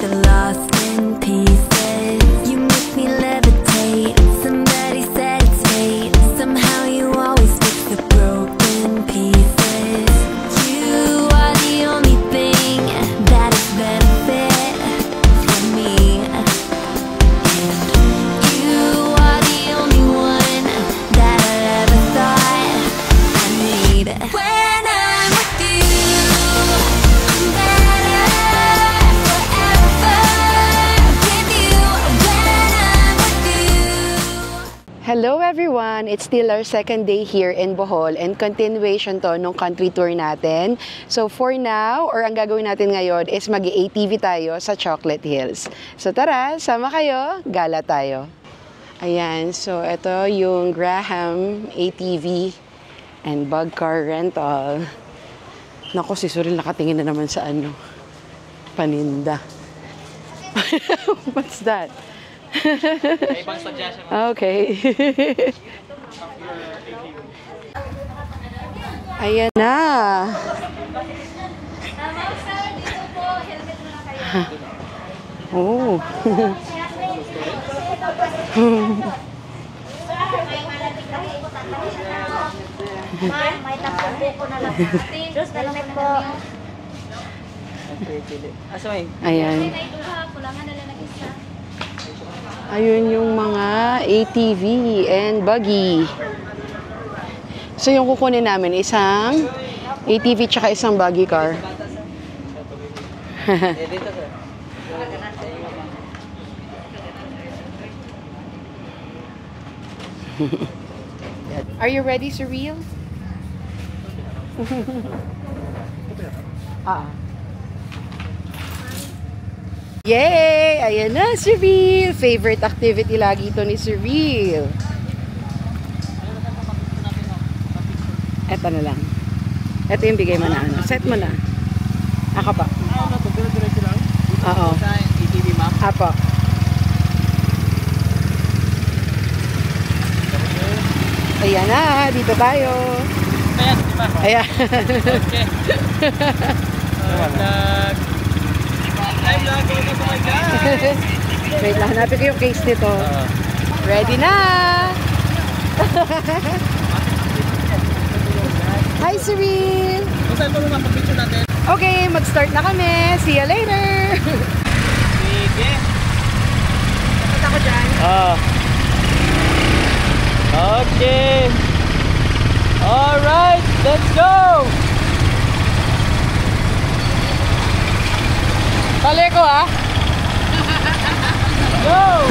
get lost in pieces. You make me levitate. Somebody said it's fate. Somehow you always fix the broken pieces. You are the only thing that is benefit for me. And you are the only one that I ever thought I need. When I'm with you, I'm better forever with you. When I'm with you. Hello everyone! It's still our second day here in Bohol and continuation to nung country tour natin. So for now, or ang gagawin natin ngayon is mag-ATV tayo sa Chocolate Hills. So tara, sama kayo, gala tayo. Ayan, so ito yung Graham ATV and bug car rental. Naku, si Suril nakatingin na naman sa ano, paninda. What's that? Ibang suggestion. Okay. Ayan na. Oh. May tatlong buko na lang. Just helmet po. Ayan. Ayun yung mga ATV and buggy. So yung kukunin namin, isang ATV tsaka isang buggy car. Are you ready, Surreal? Yay! Ayan na, Surreal! Favorite activity lagi ito ni Surreal. Eto na lang. Eto yung bigay mo na ano. Set mo na. Ako pa. Oo. ATV map. Apo. Ayan na, dito tayo. Ayan, di ba? Ayan. Okay. Vlog. Oh my God. Wait lang, hanapin ko yung case nito. Ready na! Hi, Cyril! Saan pa naman pag-picture natin? Okay, mag-start na kami. See you later! Sige. Dapat ako dyan. Okay. Alright, let's go! Tali ko ah! Go!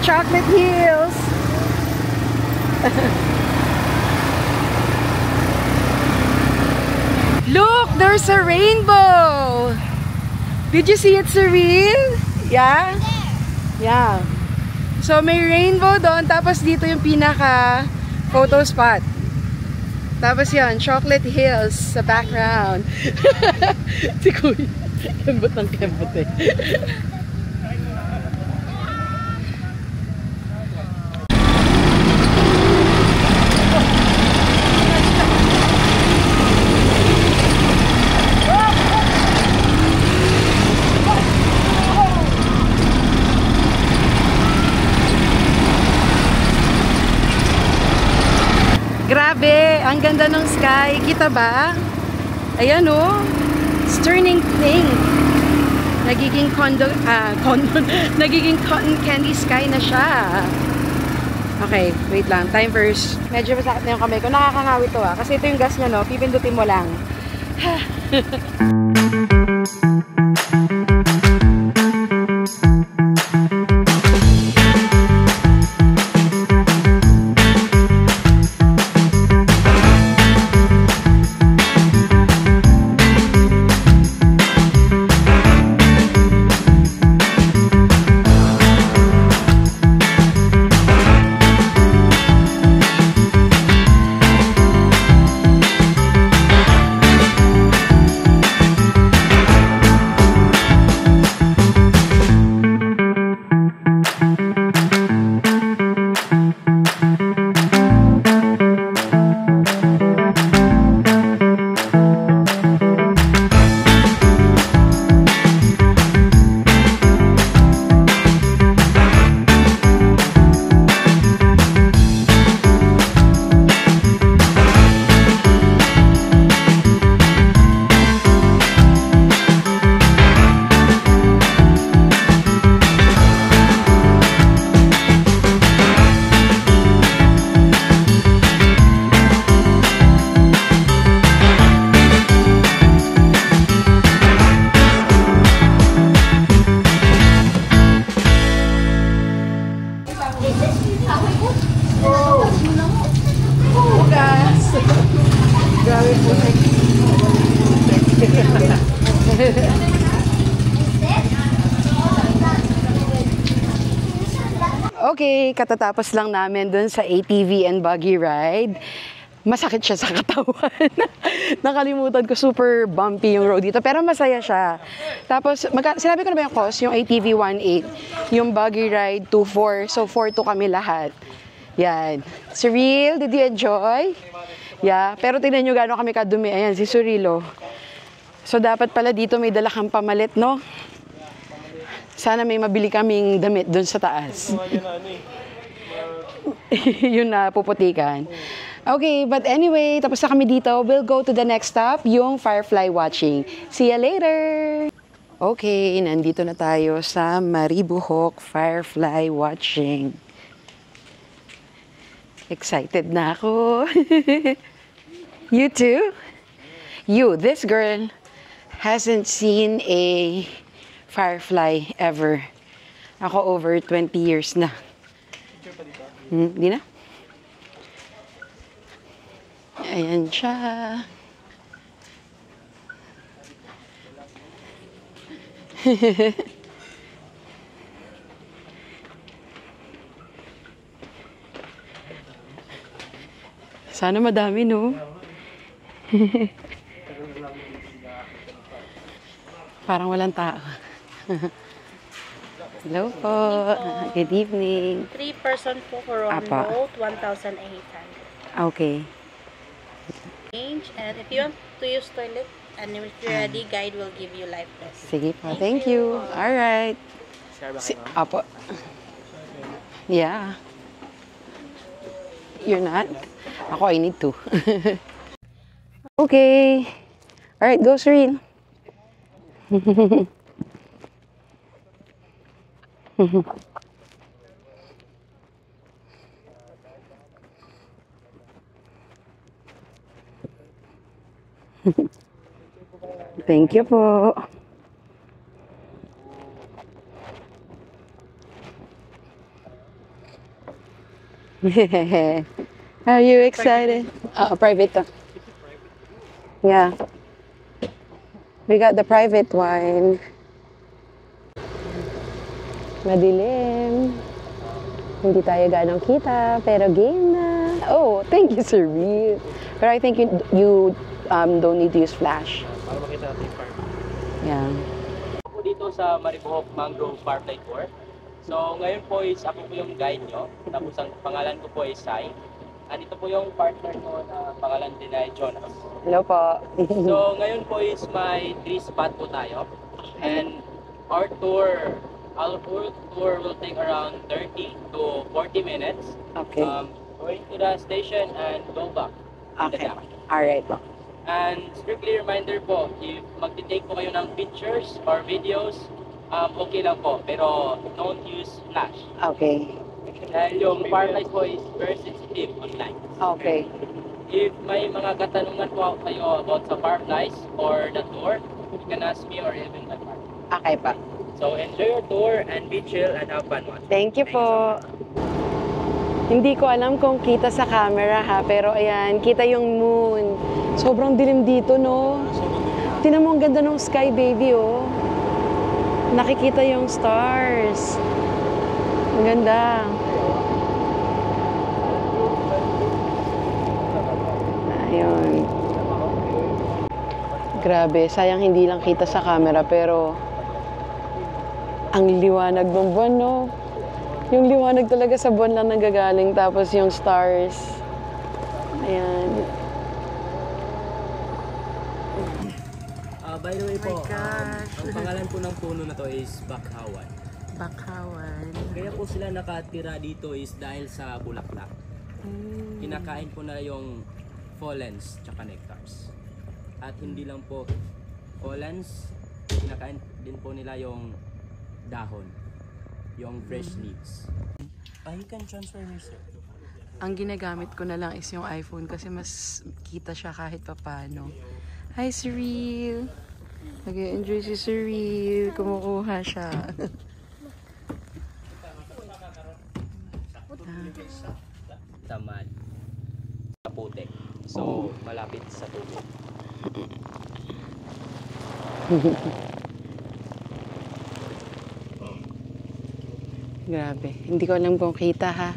Chocolate Hills. Look, there's a rainbow. Did you see it, Cyril? Yeah? Yeah. So may rainbow doon, tapos dito yung pinaka photo spot. Tapos yan, Chocolate Hills sa background. Si Kuya, kembot ng kembot eh. Grabe, ang ganda ng sky. Kita ba? Ayan oh. It's turning pink. Nagiging nagiging cotton candy sky na siya. Okay, wait lang. Time first. Medyo masakit na yung kamay ko. Nakakangawit to ah. Kasi ito yung gas niya no. Pipindutin mo lang. Grabe po. Okay, katatapos lang namin dun sa ATV and buggy ride. Masakit siya sa katawan. Nakalimutan ko, super bumpy yung road dito. Pero masaya siya. Tapos, sinabi ko na ba yung cost? Yung ATV 1.8, yung buggy ride 2.4. So, 4.2 kami lahat. Yan. Cyril, did you enjoy? Yeah. Pero tignan nyo gano'n kami kadumi. Ayan, si Cyrilo. So, dapat pala dito may dala kang pamalit, no? Sana may mabili kaming damit dun sa taas. Yun na, puputikan. Okay, but anyway, tapos na kami dito. We'll go to the next stop, yung firefly watching. See ya later! Okay, nandito na tayo sa Maribojoc Firefly Watching. Excited na ako. You too? You, this girl hasn't seen a firefly ever. Ako over 20 years na. Di na? Ayan siya. Sana madami, no? Parang walang tao. Hello po. Good evening. 3-person po for one Apa. boat, 1,800. Okay. And if you want to use toilet, and if you're ready, guide will give you life vest. Sige po. Thank you. Alright. Apo. Yeah. You're not? Ako, I need to. Okay. Alright, go, Cyril. Thank you po. Are you excited? Private to. Yeah. We got the private one. Madilim. Hindi tayo ganong kita, pero game na. Oh, thank you, Sir Reed. But I think you don't need to use flash. Para makita natin yung park. Yeah. Ako dito sa Maribohok Mangrove Parklight Tour. So ngayon po is ako po yung guide nyo. Tapos ang pangalan ko po is Sai. At ito po yung partner ko na pangalan din ay Jonas. Hello po. So ngayon po is may 3 spot po tayo. And our tour will take around 30 to 40 minutes. Okay. Going to the station and go back to the Okay. dam. Alright po. And strictly reminder po, if magti-take po kayo ng pictures or videos, okay lang po. Pero don't use flash. Okay. Dahil yung Parklight po is very sensitive online. Okay. If may mga katanungan po kayo about sa Parklights or the tour, you can ask me or even my partner. Okay pa. So enjoy your tour and be chill and have fun watching. Thank you po. Hindi ko alam kung kita sa camera ha, pero ayan, kita yung moon. Sobrang dilim dito, no? Tingnan mo, ang ganda ng sky, baby, oh. Nakikita yung stars. Ang ganda. Ayun. Grabe, sayang hindi lang kita sa camera, pero ang liwanag ng buwan, no? Yung liwanag talaga sa buwan lang nanggagaling, tapos yung stars. Ayan. By the way po, gosh. ang pangalan po ng puno na to is Bakhawan. Bakawan. Kaya po sila nakatira dito is dahil sa bulaklak. Kinakain po na yung pollens tsaka nectars. At hindi lang po pollens, kinakain din po nila yung dahon, yung fresh leaves. You can transfer me, sir. Ang ginagamit ko na lang is yung iPhone kasi mas kita siya kahit papano. Hi, Cyril! Nag-enjoy si Cyril. Kumukuha siya. Tamad. Kaputek. So, malapit sa tubig. Grabe. Hindi ko alam kung kita ha.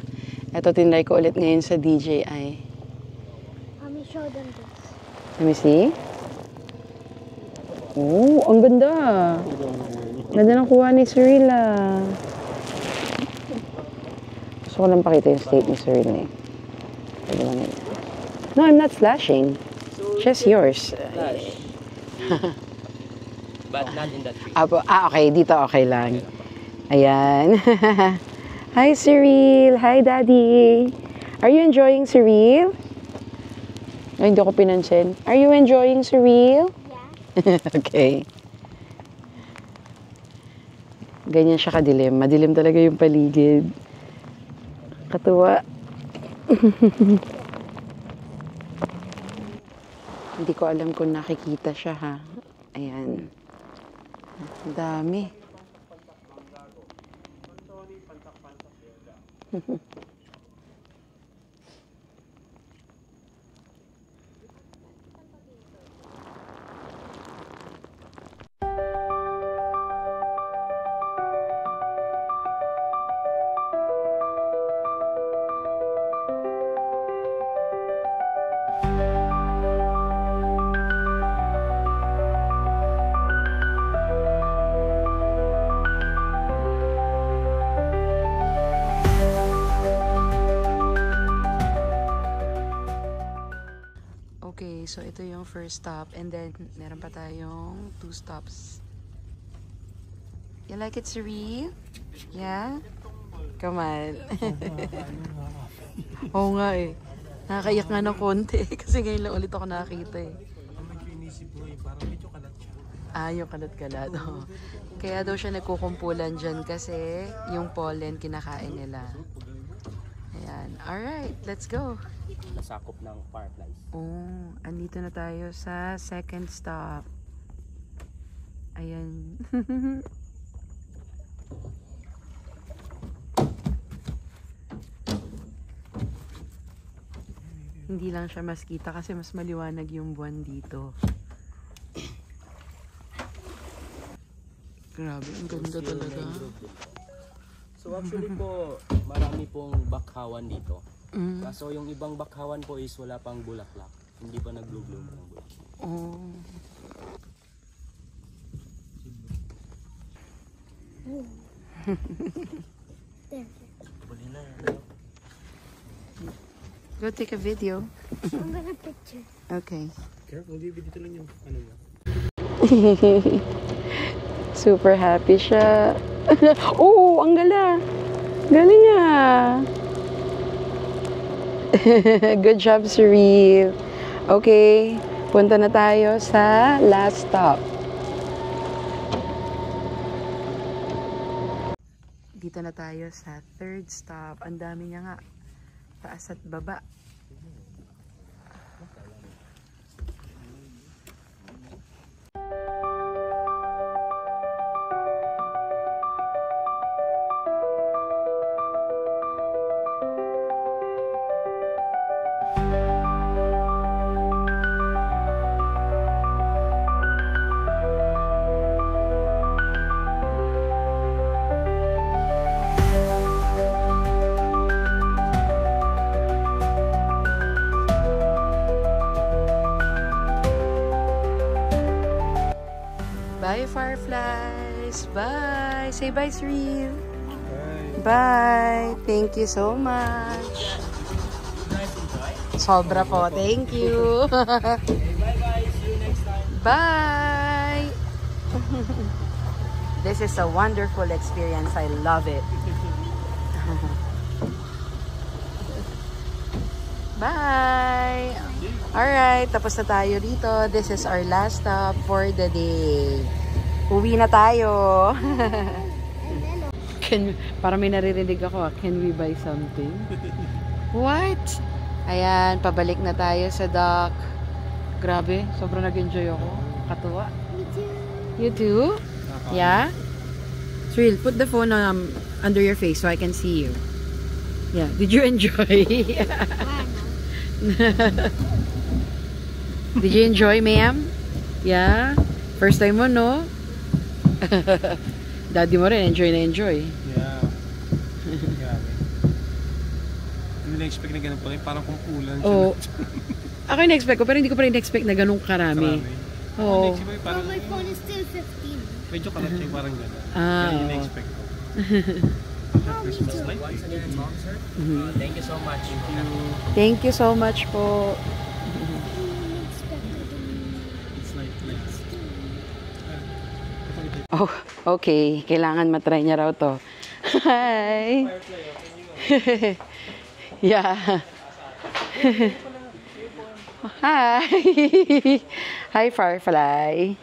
Ito, tinry ko ulit ngayon sa DJI. Let me show them this. Let me see. Oh, ang ganda. Ganda ng kuha ni Cyril ah. Gusto ko lang pakita yung state ni Cyril eh. Pwede lang yun. No, I'm not flashing. Just yours. Flash. But not in that tree. Okay. Dito okay lang. Ayan. Hi, Cyril. Hi, Daddy. Are you enjoying Cyril? Ay, hindi ako pinansin. Are you enjoying Cyril? Yeah. Okay. Ganyan siya kadilim. Madilim talaga yung paligid. Katuwa. Hindi ko alam kung nakikita siya ha. Ayan. Ang dami. Okay, so ito yung first stop and then meron pa tayong 2 stops. You like it, Cyril? Yeah? Come on. Oo nga eh. Nakakaiyak nga ng konti kasi ngayon lang ulit ako nakakita eh. Yung kalat-kalat. Oh. Kaya daw siya nagkukumpulan dyan kasi yung pollen kinakain nila. Ayan. Alright, let's go. Nasakop ng fireflies. Oh, andito na tayo sa second stop. Ayan. hindi lang siya mas kita kasi mas maliwanag yung buwan dito. Grabe, ang ganda talaga. So actually po, marami pong bakhawan dito. Kaso yung ibang bakhawan po is wala pang bulaklak. Hindi pa nag-bloom ng bulaklak. Oh. Go take a video. I'm gonna picture. Okay. Careful, dito lang yung ano mo. Super happy siya. Oh, ang gala. Galing niya. Good job, Cyril. Okay, punta na tayo sa last stop. Dito na tayo sa third stop. Ang dami niya nga. Taas at baba. Bye, fireflies. Bye. Say bye, Cyril. Bye. Thank you so much. Sobra po. Thank you. Bye-bye. See you next time. Bye. This is a wonderful experience. I love it. Bye. Alright, tapos na tayo dito. This is our last stop for the day. Uwi na tayo. Parang may naririnig ako. Can we buy something? What? Ayan, pabalik na tayo sa dock. Grabe, sobrang nag-enjoy ako. Katuwa. Me too. You too? Yeah? Cyril, put the phone under your face so I can see you. Yeah, did you enjoy? Did you enjoy, ma'am? Yeah? First time mo, no? Daddy mo rin, enjoy na enjoy. Yeah. Grabe. Hindi na-expect na ganun pala. Parang kumpulan siya. Oo. Ako yung na-expect ko, pero hindi ko pa rin na-expect na ganun karami. Oo. Parang, My phone is still 15. medyo kalat siya parang gano'n. Ah, Kaya oo. yung na-expect ko. Christmas light. Once again, Mom, sir, thank you so much. Thank you so much po. It's like lights. Oh, okay. Kailangan matry niya raw to. Hi! Yeah. Hi! Hi, Firefly.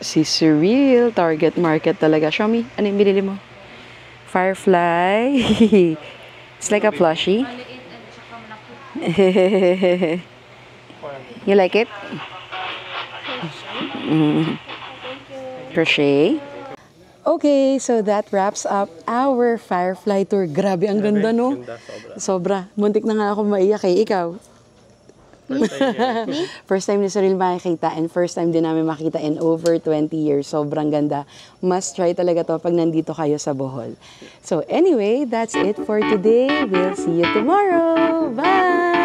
Si Cyril, target market talaga. Show me, ano yung binili mo? Firefly. It's like a plushie. You like it? Crochet. Okay, so that wraps up our Firefly tour. Grabe, ang ganda, no? Sobra. Muntik na nga ako maiyak eh. Ikaw? First time ni Cyril makikita and first time din namin makita in over 20 years. Sobrang ganda. Must try talaga to pag nandito kayo sa Bohol. So anyway, that's it for today. We'll see you tomorrow. Bye!